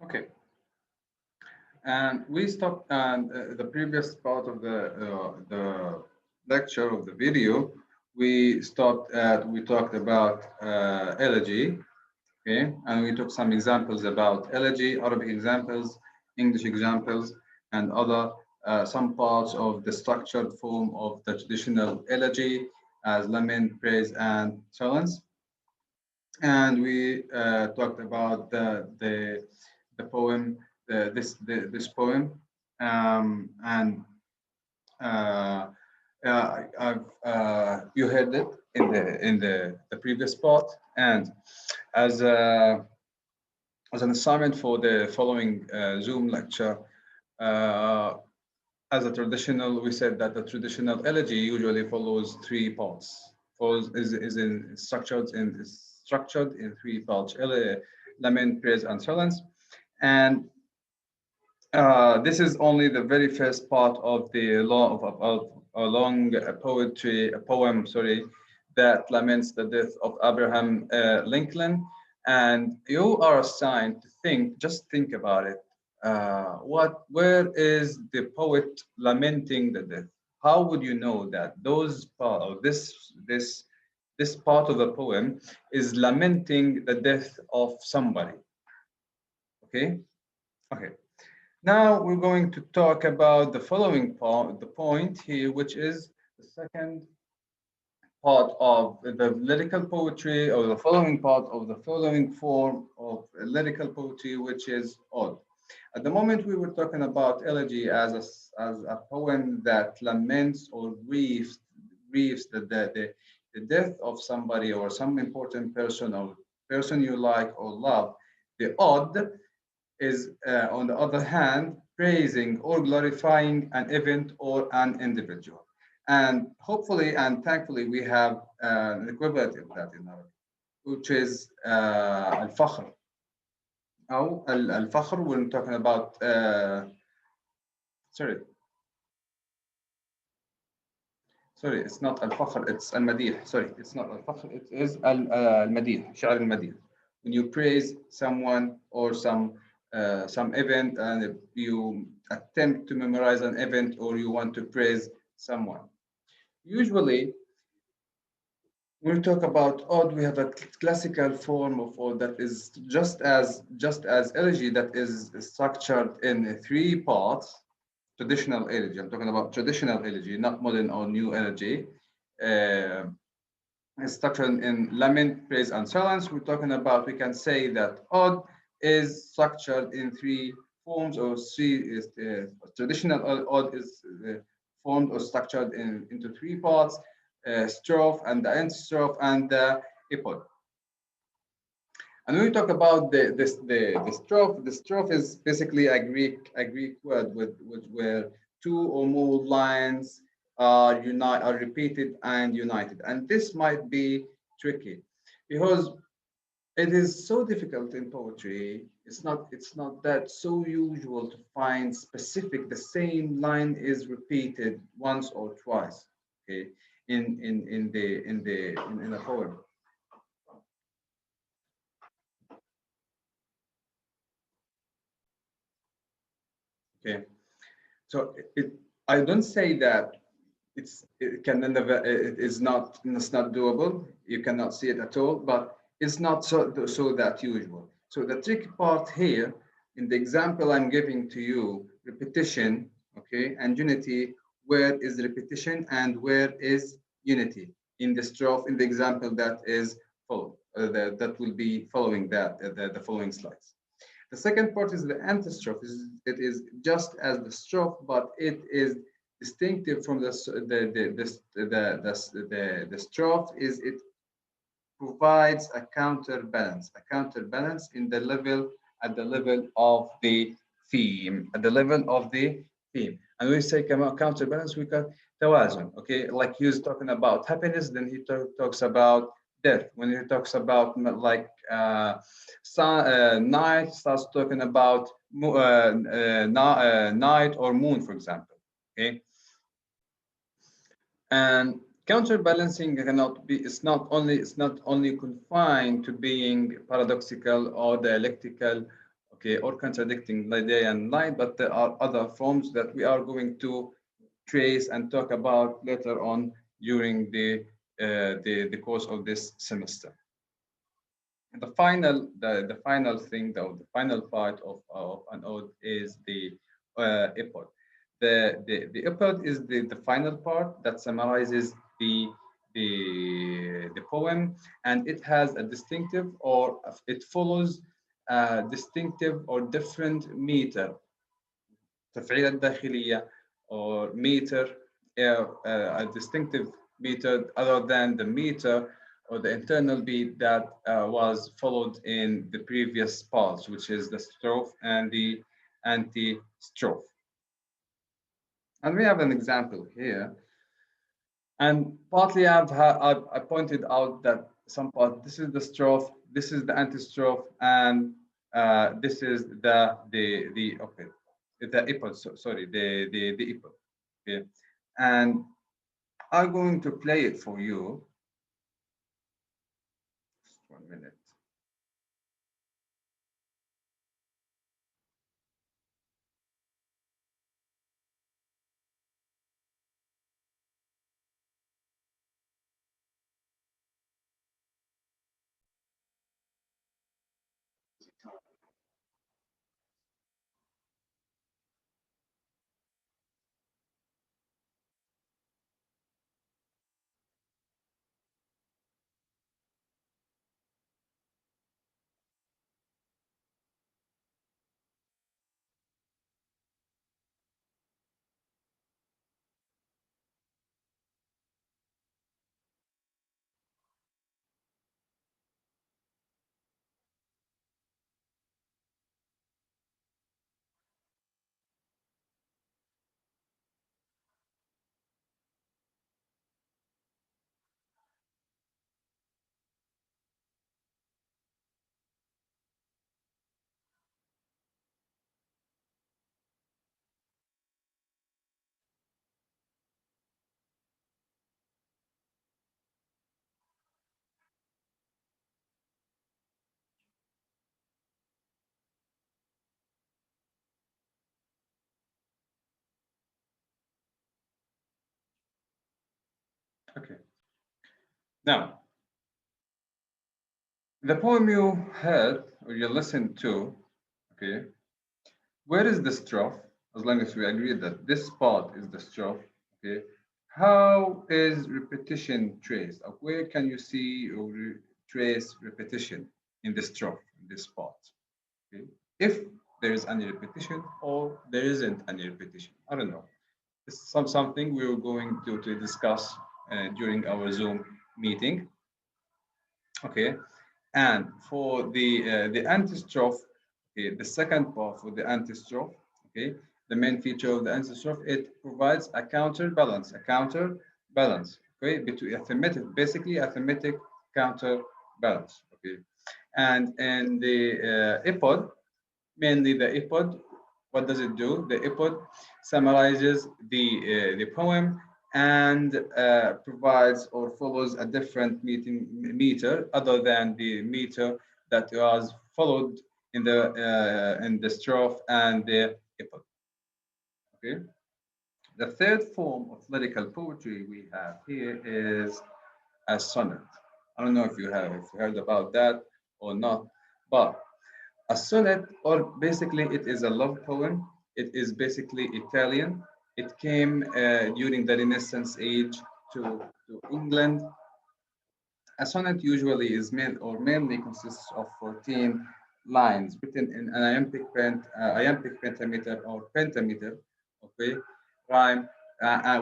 Okay, and we stopped and the previous part of the lecture of the video. We stopped at we talked about elegy, okay, and we took some examples about elegy, Arabic examples, English examples, and other some parts of the structured form of the traditional elegy as lament, praise, and silence. And we talked about the poem, this poem, and uh, you heard it in the previous part. And as as an assignment for the following Zoom lecture, uh, as a traditional, we said that the traditional elegy usually follows three parts. Is structured in three parts: lament, praise, and silence. And this is only the very first part of the law of a long poetry, a poem, sorry, that laments the death of Abraham Lincoln. And you are assigned to think, just think about it. Where is the poet lamenting the death? How would you know that those part of this part of the poem is lamenting the death of somebody? Okay, okay. Now we're going to talk about the following part, the point here, which is the second part of the lyrical poetry, or the following part of the following form of lyrical poetry, which is ode. At the moment, we were talking about elegy as a poem that laments or grieves the death of somebody or some important person or person you like or love. The ode is, on the other hand, praising or glorifying an event or an individual. And hopefully and thankfully, we have an equivalent of that in Arabic, which is al-fakhr. أو al-fakhr, we're talking about, sorry, it's not al-fakhr, it's al-madih. Sorry, it's not al-fakhr, it is al-madih, شعر al-madih. When you praise someone or some event, and if you attempt to memorize an event or you want to praise someone. Usually, when we talk about ode, we have a classical form of ode that is just as elegy, that is structured in three parts. Traditional elegy. I'm talking about traditional elegy, not modern or new elegy. Structured in lament, praise, and silence. We're talking about. We can say that ode is structured in three forms, or three traditional ode is formed or structured into three parts: strophe and the end strophe and the epode. And when we talk about the strophe is basically a Greek word with where two or more lines are repeated and united. And this might be tricky because it is so difficult in poetry. It's not that so usual to find specific the same line is repeated once or twice, okay, in a poem. Okay, so I don't say that it is not doable. You cannot see it at all, but it's not so that usual. So the tricky part here in the example I'm giving to you, repetition, okay, and unity. Where is repetition and where is unity in the strophe in the example that is that will be following the following slides. The second part is the antistrophe. It is just as the strophe, but it is distinctive from the strophe. Is it provides a counterbalance in the level at the level of the theme, And we say counterbalance, we got tawazun. Okay, like he's talking about happiness, then he talks about death. When he talks about like night, starts talking about night or moon, for example. Okay, and counterbalancing cannot be. It's not only confined to being paradoxical or dialectical okay, or contradicting the day and night, but there are other forms that we are going to trace and talk about later on during the course of this semester. The final thing, though, the final part of an ode is the epod. The epod is the final part that summarizes the poem, and it has a distinctive, or it follows a distinctive or different meter, تفعيلة داخلية, or meter, a distinctive meter other than the meter or the internal beat that was followed in the previous parts, which is the strophe and the anti-strophe. And we have an example here. And partly I pointed out that some part, this is the strophe, this is the anti-strophe, and this is okay, the epod, sorry, the epod. Okay. And I'm going to play it for you. Just 1 minute. Okay. Now, the poem you heard or you listened to, okay, where is the strophe? As long as we agree that this part is the strophe, okay, how is repetition traced? Where can you see or trace repetition in the strophe, in this part? Okay? If there is any repetition or there isn't any repetition, I don't know. It's something we are going to discuss during our Zoom meeting. Okay, and for the antistrophe, okay, the second part for the antistrophe, okay, the main feature of the antistrophe, it provides a counterbalance, okay, between a thematic, basically a thematic counterbalance, okay, and in the epod, mainly the epod, what does it do? The epod summarizes the poem and provides or follows a different meter other than the meter that was followed in the strophe and the epod. Okay. The third form of lyrical poetry we have here is a sonnet. I don't know if you have heard about that or not, but a sonnet, or basically it is a love poem. It is basically Italian. It came during the Renaissance age to England. A sonnet usually is mainly consists of 14 lines written in an iambic pentameter or pentameter, okay, rhyme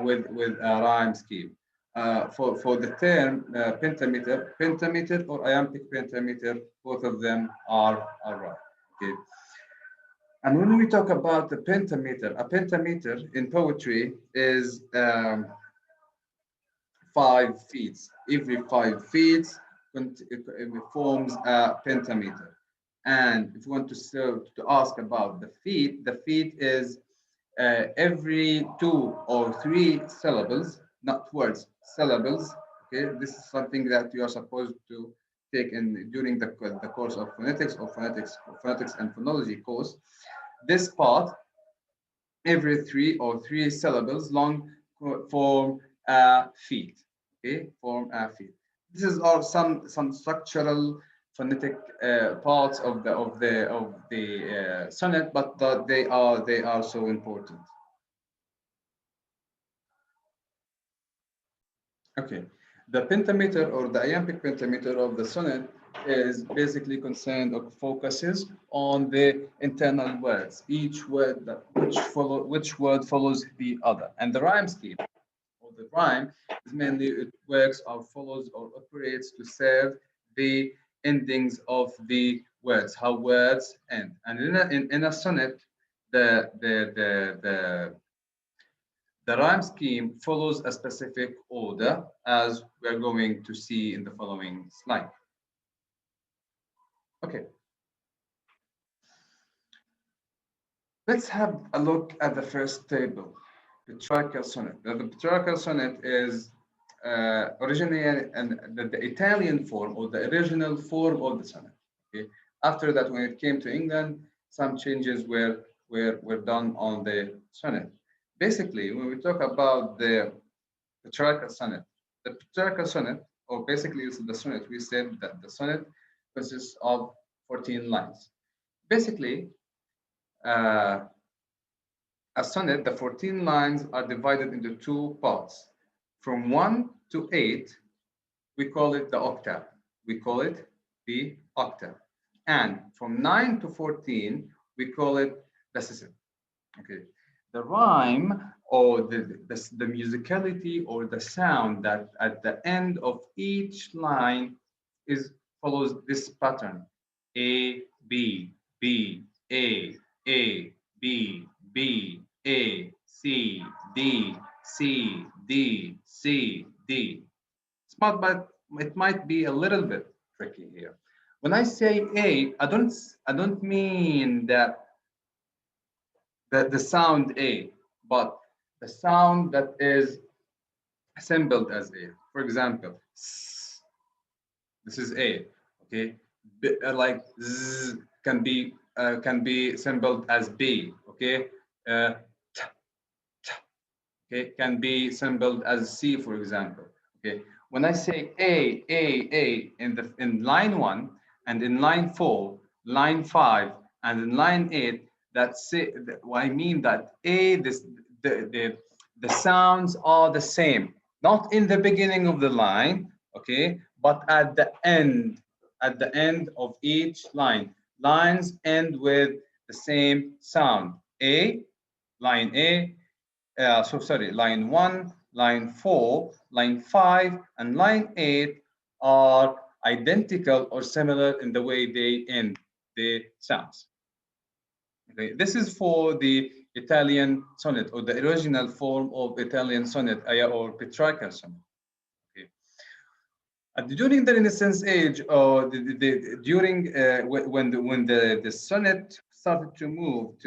with a rhyme scheme. For the term pentameter or iambic pentameter, both of them are right. Okay. And when we talk about the pentameter, a pentameter in poetry is 5 feet. Every 5 feet it forms a pentameter. And if you want to ask about the feet is every 2 or 3 syllables, not words, syllables. Okay, this is something that you are supposed taken during the course of phonetics or phonetics and phonology course, this part, every three syllables long, form a feet. Okay, form a feet. This is all some structural phonetic parts of the sonnet, but they are so important. Okay, the pentameter or the iambic pentameter of the sonnet is basically concerned or focuses on the internal words, each word which word follows the other, and the rhyme scheme or the rhyme is mainly it works or follows or operates to serve the endings of the words, how words end, and in a sonnet, the rhyme scheme follows a specific order, as we're going to see in the following slide. Okay. Let's have a look at the first table, patriarchal sonnet. Now, the patriarchal sonnet is originally the Italian form or the original form of the sonnet. Okay. After that, when it came to England, some changes were done on the sonnet. Basically, when we talk about the patriarchal sonnet, the patriarchal sonnet, or basically this is the sonnet, we said that the sonnet consists of 14 lines. Basically, a sonnet, the 14 lines are divided into two parts. From 1 to 8, we call it the octave. We call it the octave. And from 9 to 14, we call it the session. Okay. The rhyme or the musicality or the sound that at the end of each line follows this pattern: A, B, B, A, A, B, B, A, C, D, C, D, C, D. Smart, but it might be a little bit tricky here. When I say A, I don't mean that the sound A, but the sound that is assembled as A. For example, this is A. Okay, like Z can be assembled as B. Okay, t, t, okay, can be assembled as C, for example. Okay, when I say A in line 1 and in line 4, line 5, and in line 8, that's it. I mean that the sounds are the same, not in the beginning of the line, okay, but at the end of each line. Lines end with the same sound. Line A, line 1, line 4, line 5, and line 8 are identical or similar in the way they end the sounds. Okay, this is for the Italian sonnet or the original form of Italian sonnet or Petrarchal sonnet. Okay. During the Renaissance age, or during when the sonnet started to move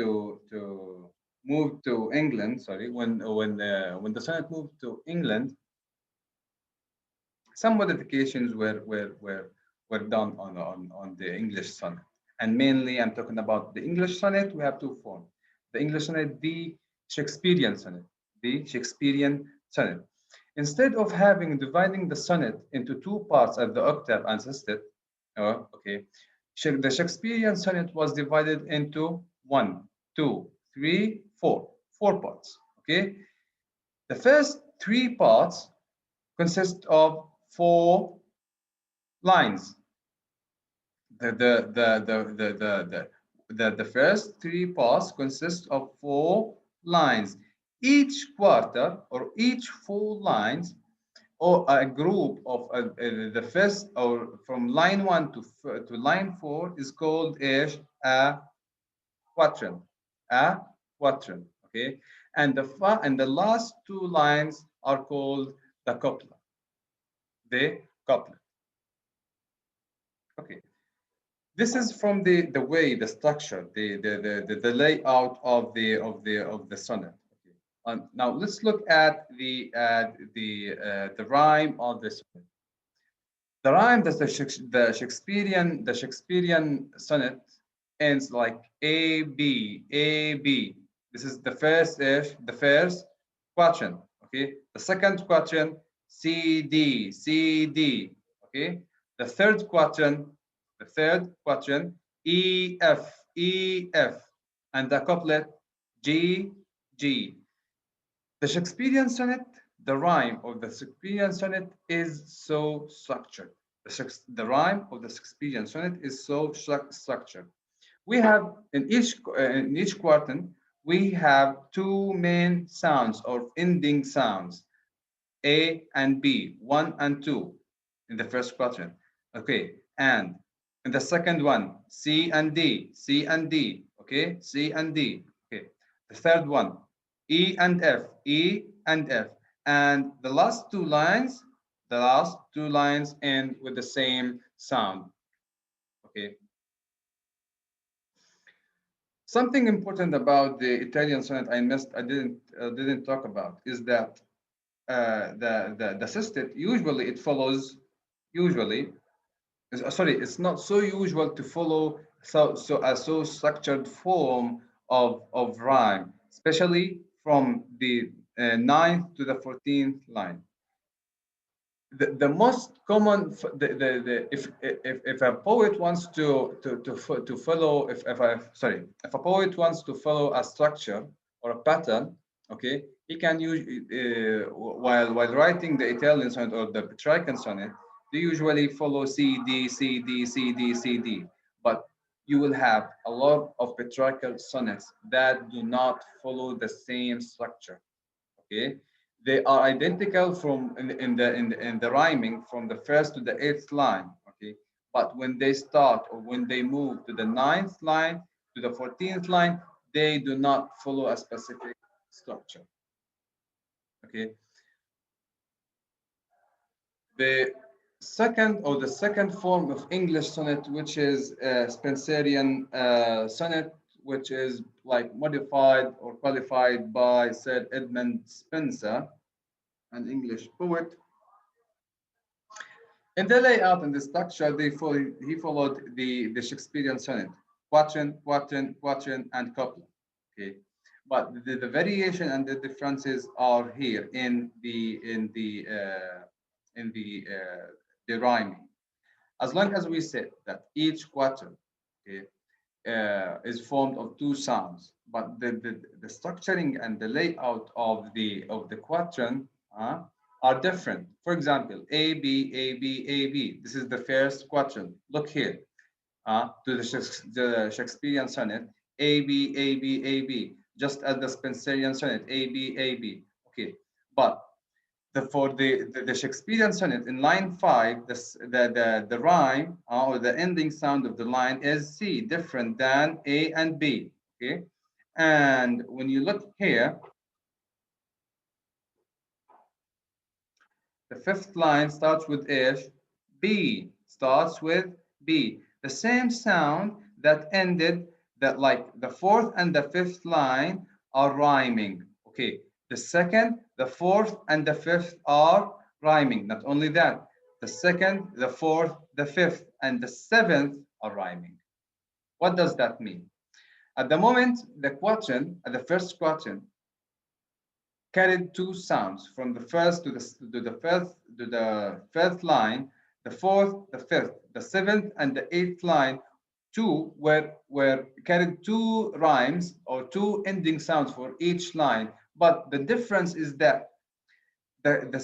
to England, sorry, when the sonnet moved to England, some modifications were done on the English sonnet. And mainly, I'm talking about the English sonnet. We have two forms: the English sonnet, the Shakespearean sonnet, the Shakespearean sonnet. Instead of dividing the sonnet into two parts as the octave insisted, okay, the Shakespearean sonnet was divided into 1, 2, 3, 4, 4 parts. Okay, the first 3 parts consist of 4 lines. The first 3 parts consist of 4 lines. Each quarter or each 4 lines or a group of the first or from line 1 to line 4 is called a quatrain. A quatrain. Okay, and the last 2 lines are called the couplet. The couplet. Okay. This is from the way, the structure, the layout of the sonnet. Okay. Now let's look at the rhyme of the sonnet. The rhyme that the Shakespearean sonnet ends like A B A B. This is the first quatrain. Okay. The second quatrain C D C D. Okay. The third quatrain E F E F, and the couplet G G. The Shakespearean sonnet, the rhyme of the Shakespearean sonnet is so structured. The rhyme of the Shakespearean sonnet is so structured. We have in each quatrain we have two main sounds or ending sounds, A and B, 1 and 2 in the first quatrain. Okay, and in the second one, C and D, C and D. Okay, C and D. Okay, the third one, E and F, E and F, and the last two lines end with the same sound. Okay. Something important about the Italian sonnet I didn't talk about is that the system usually it follows usually sorry, it's not so usual to follow so structured form of rhyme, especially from the 9th to the 14th line. The most common if a poet wants to follow if a poet wants to follow a structure or a pattern, okay, he can use while writing the Italian sonnet or the Petrarchan sonnet, they usually follow C D C D C D C D, but you will have a lot of Petrarchan sonnets that do not follow the same structure. Okay, they are identical from in the rhyming from the first to the eighth line. Okay, but when they start or when they move to the ninth line to the 14th line, they do not follow a specific structure. Okay, the second form of English sonnet, which is Spenserian sonnet, which is like modified or qualified by Sir Edmund Spenser, an English poet. In the layout and the structure, he followed the Shakespearean sonnet, quatrain, quatrain, quatrain, and couplet. Okay, but the variation and the differences are here in the rhyming. As long as we said that each quatrain, okay, is formed of two sounds, but the structuring and the layout of the quatrain are different. For example, A B A B A B. This is the first quatrain. Look here to the Shakespearean sonnet A B A B A B, just as the Spenserian sonnet A B A B. Okay, but for the Shakespearean sonnet in line 5, the rhyme or the ending sound of the line is C, different than A and B. Okay, and when you look here, the fifth line starts with ish, B starts with B. The same sound that ended that, like the fourth and the fifth line are rhyming. Okay, the second, the fourth, and the fifth are rhyming. Not only that, the second, the fourth, the fifth, and the seventh are rhyming. What does that mean? At the moment, the quatrain, at the first quatrain, carried two sounds from the first to the fifth line, the fourth, the fifth, the seventh, and the eighth line. Two were carried two rhymes or two ending sounds for each line. But the difference is that the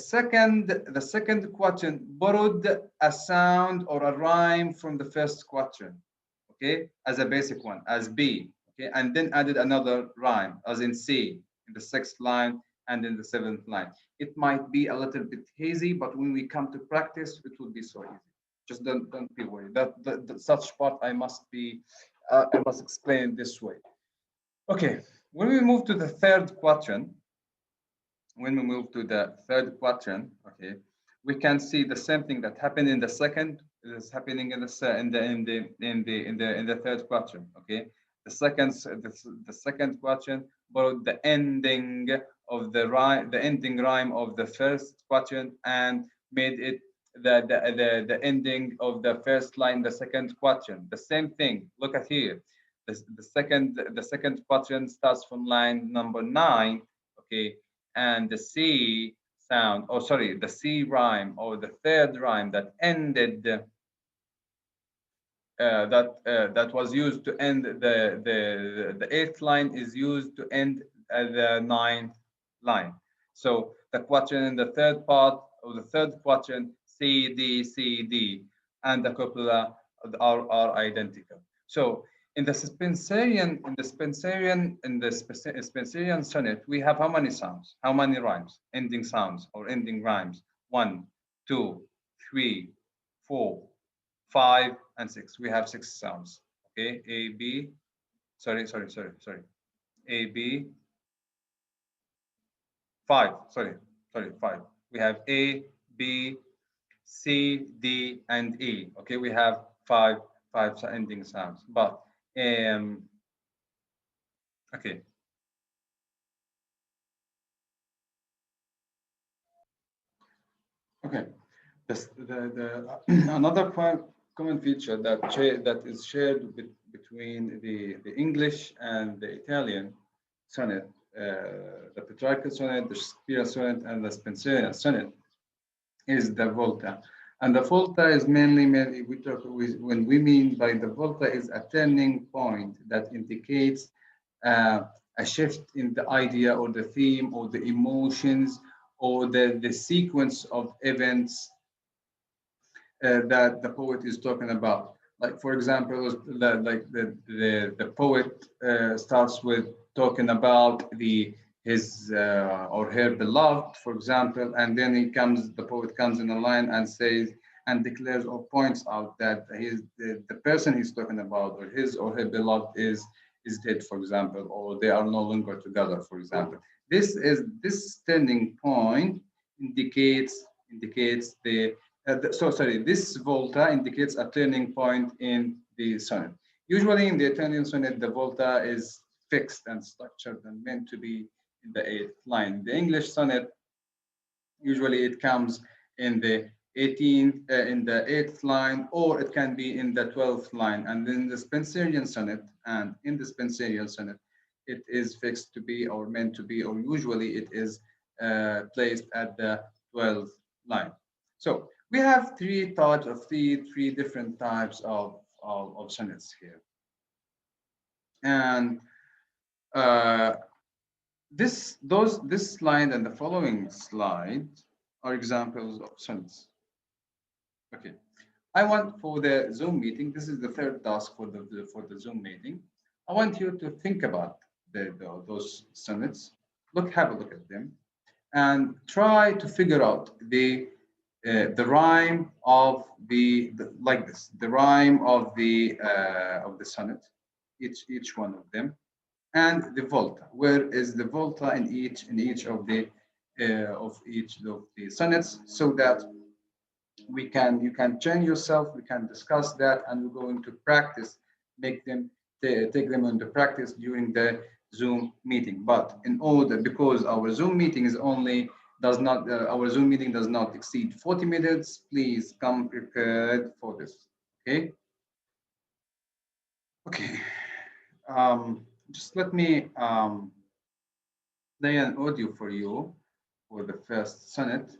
second quatrain borrowed a sound or a rhyme from the first quatrain, okay, as a basic one, as B, okay, and then added another rhyme, as in C, in the sixth line and in the seventh line. It might be a little bit hazy, but when we come to practice, it will be so easy. Just don't be worried. That such part I must explain this way. Okay, when we move to the third quatrain, okay, we can see the same thing that happened in the second is happening in the third quatrain. Okay, the second quatrain borrowed the ending of the ending rhyme of the first quatrain and made it the ending of the first line, the second quatrain. The same thing. Look at here. The second quatrain starts from line number 9. Okay, and the C sound, oh sorry, the C rhyme or the third rhyme that ended that was used to end the eighth line is used to end the ninth line. So the quatrain in the third part of the third quatrain, C D C D, and the copula are identical. So in the Spenserian sonnet, we have how many sounds? How many rhymes? Ending sounds or ending rhymes? 1, 2, 3, 4, 5, and 6. We have 6 sounds. Okay, A, B. Sorry. A, B. 5. Sorry, 5. We have A, B, C, D, and E. Okay, we have five ending sounds. But okay. Okay. Another common feature that is shared between the English and the Italian sonnet, the Petrarchal sonnet, the Shakespearean sonnet, and the Spenserian sonnet, is the volta. And the volta is mainly when we mean by the volta is a turning point that indicates a shift in the idea or the theme or the emotions or the sequence of events that the poet is talking about. Like for example, the poet starts with talking about his or her beloved, for example, and then the poet comes in a line and says and declares or points out that the person he's talking about or his or her beloved is dead, for example, or they are no longer together, for example. This turning point indicates this volta indicates a turning point in the sonnet. Usually in the Italian sonnet, the volta is fixed and structured and meant to be in the 8th line. The English sonnet, usually it comes in the 18th, in the 8th line, or it can be in the 12th line. And in the Spenserian sonnet, it is fixed to be or meant to be, or usually it is placed at the 12th line. So we have three different types of sonnets here. And this slide and the following slide are examples of sonnets. Okay, I want for the Zoom meeting, this is the third task for the Zoom meeting. I want you to think about those sonnets. Have a look at them, and try to figure out the rhyme of the rhyme of the sonnet, each one of them, and the volta. Where is the volta in each of the sonnets, so that you can train yourself. We can discuss that, and we're going to practice, take them into practice during the Zoom meeting. But in order, because our Zoom meeting does not exceed 40 minutes, please come prepared for this. Okay. Okay. Just let me play an audio for you for the first sonnet.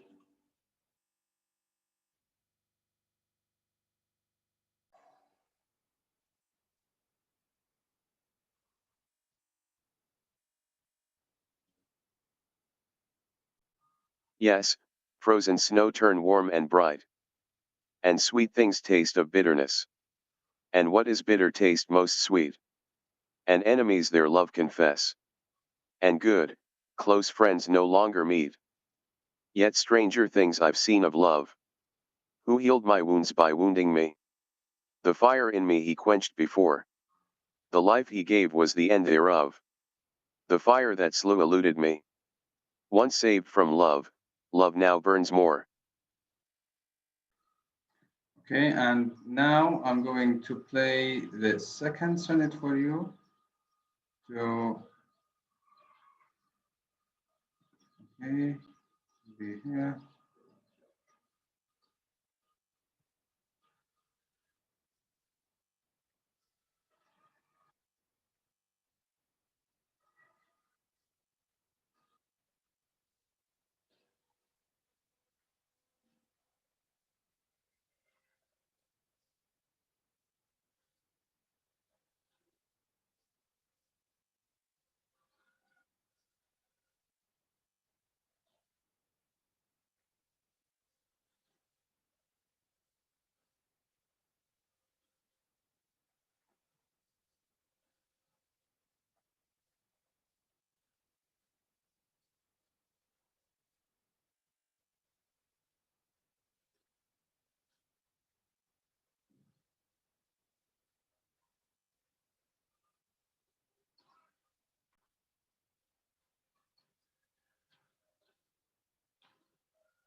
Yes, frozen snow turn warm and bright. And sweet things taste of bitterness. And what is bitter taste most sweet? And enemies their love confess. And good, close friends no longer meet. Yet stranger things I've seen of love. Who healed my wounds by wounding me? The fire in me he quenched before. The life he gave was the end thereof. The fire that slew eluded me. Once saved from love, love now burns more. Okay, and now I'm going to play the second sonnet for you. So, okay, be here.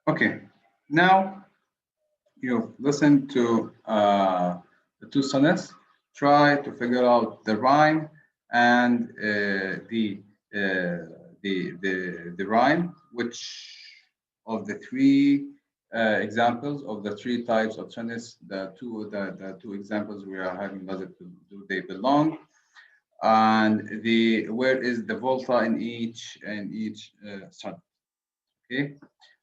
Okay, now you've listened to the two sonnets. Try to figure out the rhyme and the rhyme, which of the three examples of the three types of sonnets, the two examples we are having, do they belong? And the where is the volta in each sonnet? Okay.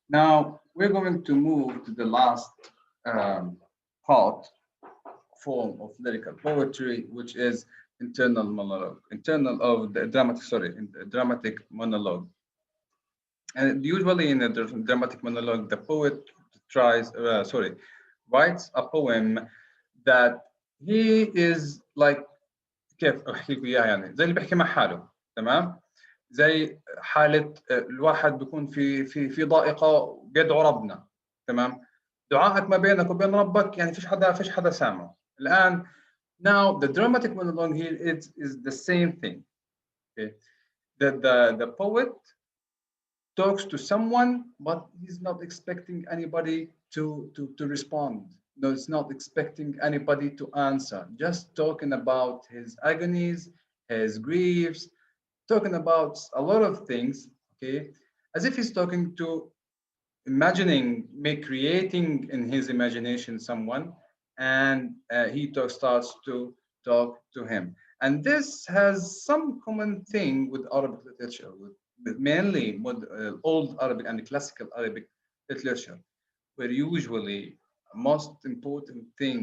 Now we're going to move to the last um, part form of lyrical poetry, which is internal monologue, internal of the dramatic, sorry, in the dramatic monologue. And usually in a dramatic monologue, the poet writes a poem that he is like كيف احكي لكم اياها يعني زي اللي بيحكي مع حاله تمام زي حاله الواحد بيكون في ضائقه بيدعو ربنا تمام دعائك ما بينك وبين ربك يعني فيش حدا سامعه الان now the dramatic monologue here is the same thing okay the poet talks to someone, but he's not expecting anybody to respond. No, he's not expecting anybody to answer. Just talking about his agonies, his griefs, talking about a lot of things, okay? As if he's talking to imagining, creating in his imagination someone, and starts to talk to him. And this has some common thing with Arabic literature, mainly with old Arabic and classical Arabic literature, where usually most important thing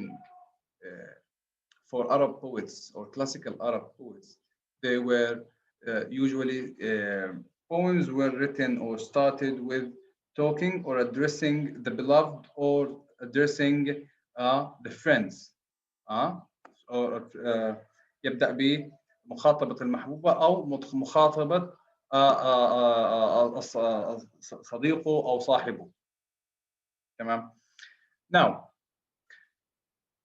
for Arab poets or classical Arab poets, they were usually poems were written or started with talking or addressing the beloved or addressing the friends. or يبدأ بمخاطبة المحبوبة أو مخاطبة صديقه أو صاحبه. تمام. Now,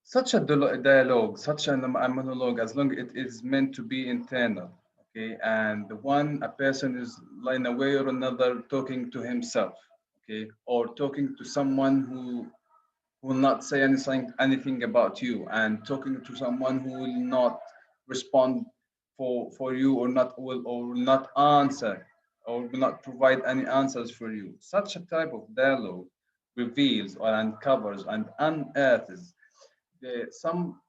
such a dialogue, such a monologue, as long as it is meant to be internal, okay, and a person is in a way or another talking to himself, okay, or talking to someone who will not say anything about you, and talking to someone who will not respond for you or will not answer or will not provide any answers for you. Such a type of dialogue reveals or uncovers and unearths some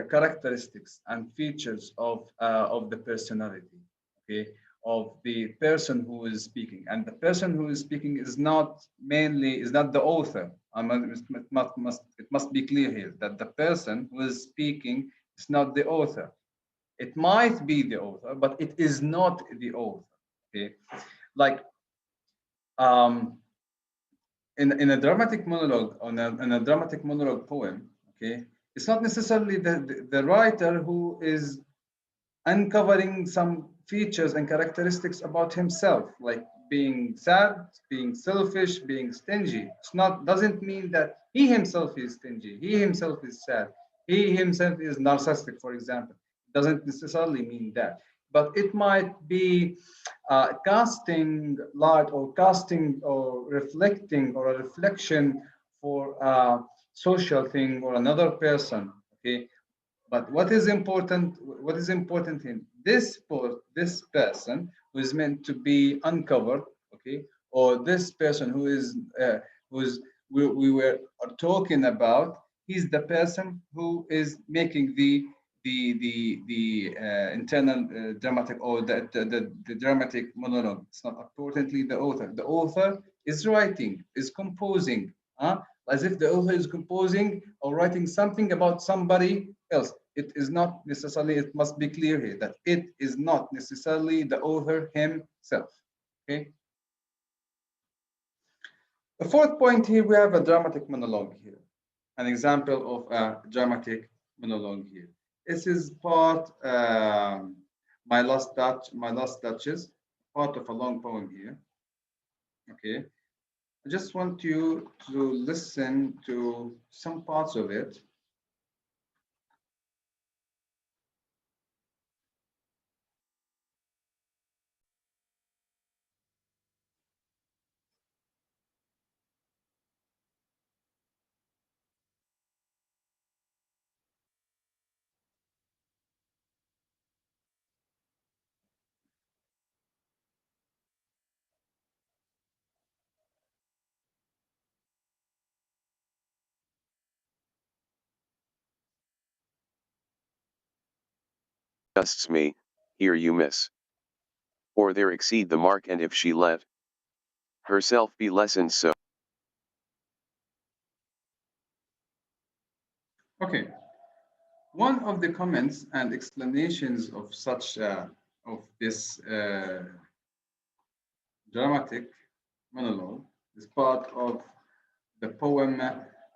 characteristics and features of the personality, okay, of the person who is speaking. And the person who is speaking is not the author. It must be clear here that the person who is speaking is not the author. It might be the author, but it is not the author. Okay, like in a dramatic monologue, in a dramatic monologue poem, okay, it's not necessarily the writer who is uncovering some features and characteristics about himself, like being sad, being selfish, being stingy. It's not doesn't mean that he himself is stingy, he himself is sad, he himself is narcissistic, for example. It doesn't necessarily mean that, but it might be casting light or casting or reflecting or a reflection for a social thing or another person. Okay, but what is important in this person who is meant to be uncovered, okay, or this person who is who's we were talking about, he's the person who is making the internal dramatic or the dramatic monologue. It's not importantly the author. The author is writing, is composing, as if the author is composing or writing something about somebody else. It is not necessarily, it must be clear here that it is not necessarily the author himself. Okay. The fourth point here, we have a dramatic monologue here. An example of a dramatic monologue here. This is part, my last touches, part of a long poem here. Okay. I just want you to listen to some parts of it. adjusts me, here you miss. Or there exceed the mark, and if she let herself be lessened so. Okay. One of the comments and explanations of such of this dramatic monologue is part of the poem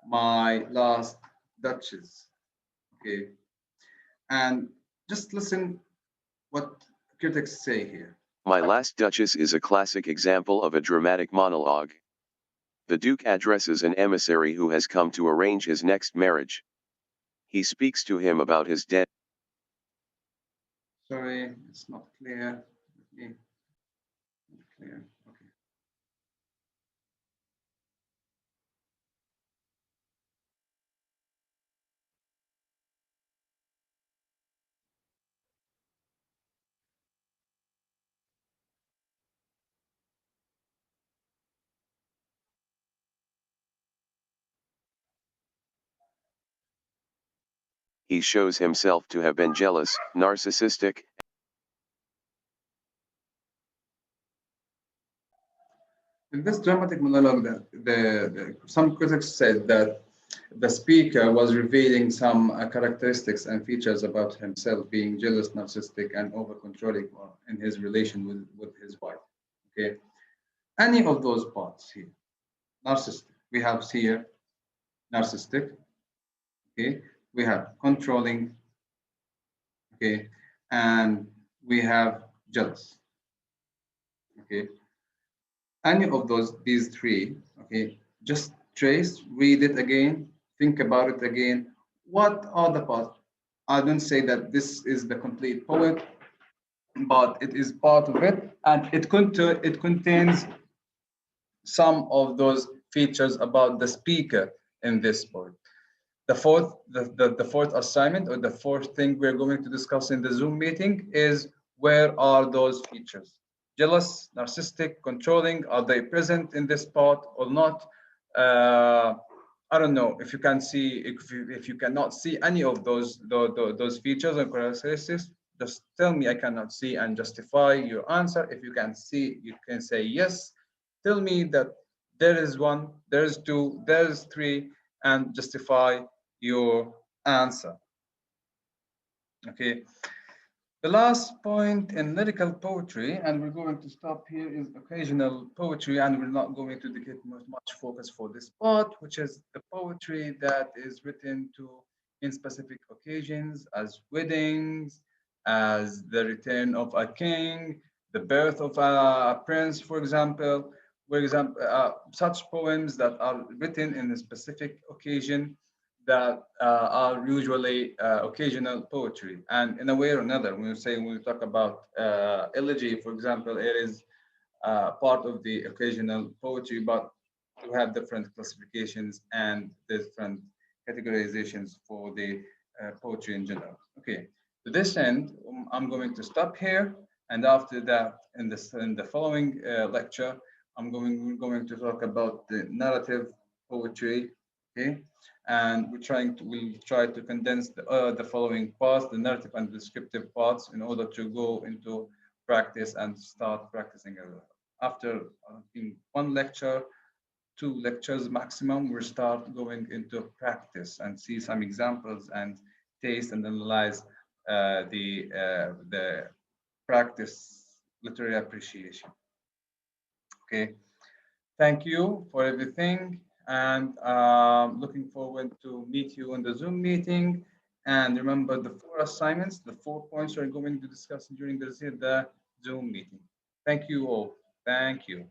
My Last Duchess. Okay, and just listen what critics say here. My Last Duchess is a classic example of a dramatic monologue. The Duke addresses an emissary who has come to arrange his next marriage. He speaks to him about his debt. Sorry, it's not clear. Okay. Not clear. Okay. He shows himself to have been jealous, narcissistic. In this dramatic monologue, some critics said that the speaker was revealing some characteristics and features about himself, being jealous, narcissistic, and over-controlling in his relation with his wife. Okay, any of those parts here, narcissistic. We have here narcissistic. Okay, we have controlling. Okay, and we have jealous. Okay, any of these three, okay, just trace, read it again, think about it again. What are the parts? I don't say that this is the complete poem, but it is part of it, and it contains some of those features about the speaker in this poem. The fourth assignment, or the fourth thing we're going to discuss in the Zoom meeting, is where are those features? Jealous, narcissistic, controlling, are they present in this part or not? I don't know if you can see, if you cannot see any of those features and characteristics, just tell me I cannot see and justify your answer. If you can see, you can say yes. Tell me that there is one, there is two, there is three, and justify your answer. Okay. The last point in lyrical poetry, and we're going to stop here, is occasional poetry, and we're not going to dedicate much focus for this part, which is the poetry that is written to in specific occasions, as weddings, as the return of a king, the birth of a prince, for example. Such poems that are written in a specific occasion that are usually occasional poetry. And in a way or another, when we talk about elegy, for example, it is part of the occasional poetry, but we have different classifications and different categorizations for the poetry in general. Okay, to this end, I'm going to stop here. And after that, in the following lecture, we're going to talk about the narrative poetry. Okay, and we'll try to condense the following parts, the narrative and descriptive parts, in order to go into practice and start practicing. After in one lecture, two lectures maximum, we'll start going into practice and see some examples and taste and analyze the practice literary appreciation. Okay. Thank you for everything, and looking forward to meet you in the Zoom meeting. And remember the four assignments, the 4 points we're going to discuss during the Zoom meeting. Thank you all. Thank you.